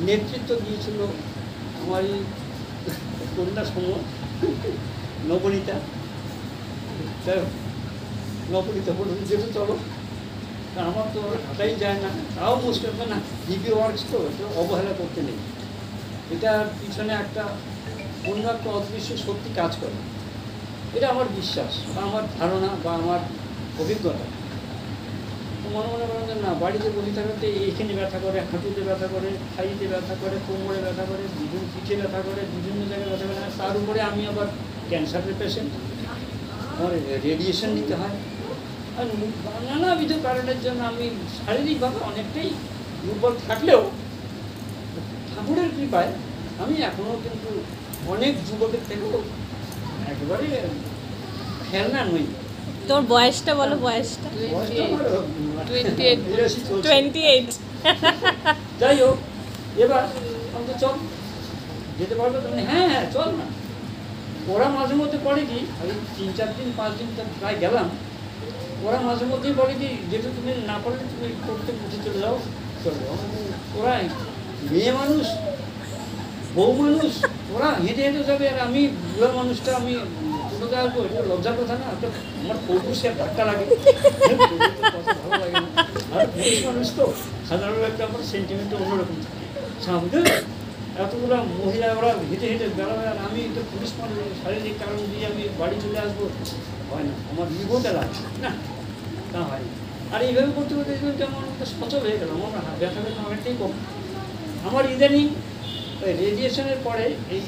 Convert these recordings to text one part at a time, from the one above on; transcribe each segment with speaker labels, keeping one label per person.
Speaker 1: নেতৃত্ব দিয়েছিল আমার এই কন্যা সময় নবনীতা। নবনীতা বলুন যেতে চলো, আমার তো হাঁটাই যায় না, তাও মুশকিল না, ডিবি ওয়ার্কস তো অবহেলা করতে নেই। এটার পিছনে একটা অন্য একটা অদৃশ্য শক্তি কাজ করে, এটা আমার বিশ্বাস বা আমার ধারণা বা আমার অভিজ্ঞতা। মনে মনে করেন যে না, বাড়িতে বসে থাকাতে এইখানে ব্যথা করে, হাঁটুতে ব্যথা করে, থাইতে ব্যথা করে, কোমরে ব্যথা করে, বিভিন্ন পিঠে ব্যথা করে, বিভিন্ন জায়গায় ব্যথা করে। তার উপরে আমি আবার ক্যান্সারের পেশেন্ট, আমার রেডিয়েশন নিতে হয়, আর নানাবিধ কারণের জন্য আমি শারীরিকভাবে অনেকটাই দুর্বল থাকলেও ঠাকুরের কৃপায় আমি এখনও কিন্তু অনেক যুবকের থেকেও একেবারে খেলনা নই।
Speaker 2: তোর বয়সটা বলো, বয়সটা? 28।
Speaker 1: যাই হোক, এবার আমি তো চল যেতে পারবে তো? হ্যাঁ হ্যাঁ চল না। ওরা মাঝে মধ্যে বলে কি, আমি 3-4 দিন 5 দিন প্রায় গেলাম, ওরা মাঝে মধ্যেই বলে কি যেটা তুমি না পারলে তুমি করতে বুঝে চলে যাও, চলে যাও। ওরা মেয়ে মানুষ, বউ মানুষ, ওরা হেঁটে হেঁটে যাবে, আর আমি বুড়া মানুষটা আমি ছোটো যাবো, এটা লজ্জার কথা না? আমার পৌরুষের ধাক্কা লাগে, ভালো লাগে না। আর পুরুষ মানুষ তো সাধারণত একটা আমার সেন্টিমেন্টটা অন্যরকম থাকে। সামনে এতগুলো মহিলা ওরা হেঁটে হেঁটে বেড়াবে, আর আমি একটা পুরুষ মানুষ, শারীরিক কারণ দিয়ে আমি বাড়ি চলে আসবো, হয় না, আমার ইগোটা লাগছে না, তা হয়। আর এইভাবে করতে করতে কেমন সচল হয়ে গেল, আমার ব্যথা ব্যথা অনেকটাই কম। আমার ইদানিং রেডিয়েশনের পরে এই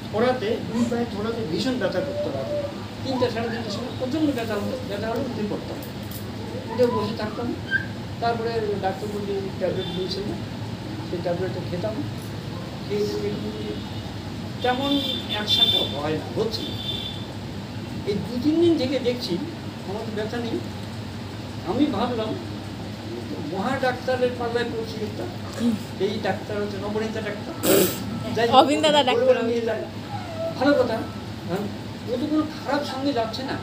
Speaker 1: থোড়াতে, দুই পায়ে থোড়াতে ভীষণ ব্যথা করতে হবে। 3-3:30টার সময় প্রচণ্ড ব্যথা হলো, ব্যথা হলে উঠে পড়তাম, উঠে বসে থাকতাম। তারপরে ডাক্তার বললি ট্যাবলেট দিয়েছিল, সেই ট্যাবলেটটা খেতাম, খেয়ে তেমন একসাথে হয় না, হচ্ছে না। এই 2-3 দিন থেকে দেখছি আমার ব্যথা নেই। আমি ভাবলাম মহা ডাক্তারের পাল্লায় পড়ছি একটা, এই ডাক্তার হচ্ছে নবনীতা ডাক্তার,
Speaker 2: অবিন্দাদা ডাক্তার।
Speaker 1: ভালো কথা, ও তো কোনো খারাপ সঙ্গে যাচ্ছে না,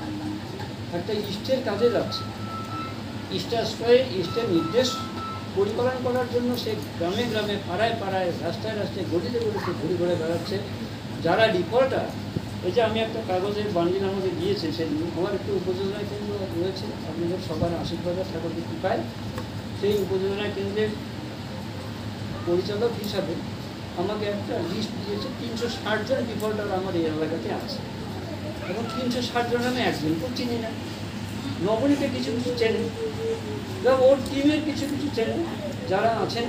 Speaker 1: একটা ইষ্টের কাজে যাচ্ছে। ইষ্টের নির্দেশ পরিপালন করার জন্য সে গ্রামে গ্রামে, পাড়ায় পাড়ায়, রাস্তায় রাস্তায়, গলিতে গলিতে ঘুরে ঘুরে বেড়াচ্ছে। যারা রিপোর্টার, ওই যে আমি একটা কাগজের বান্ডিল আমাকে দিয়েছে, সেদিন আমার একটু উপযোজনা কেন্দ্র রয়েছে, আপনাদের সবার আশীর্বাদের ঠাকুরের কৃপায় সেই উপযোজনা কেন্দ্রের পরিচালক হিসাবে আমাকে একটা লিস্ট দিয়েছে, 360 জন রিপোর্টার আমার এই এলাকাতে আছে, এবং 360 জন আমি একজনকেও চিনি না। নবনীতে কিছু কিছু চেনে, ওর টিমের কিছু কিছু চেনে যারা আছেন।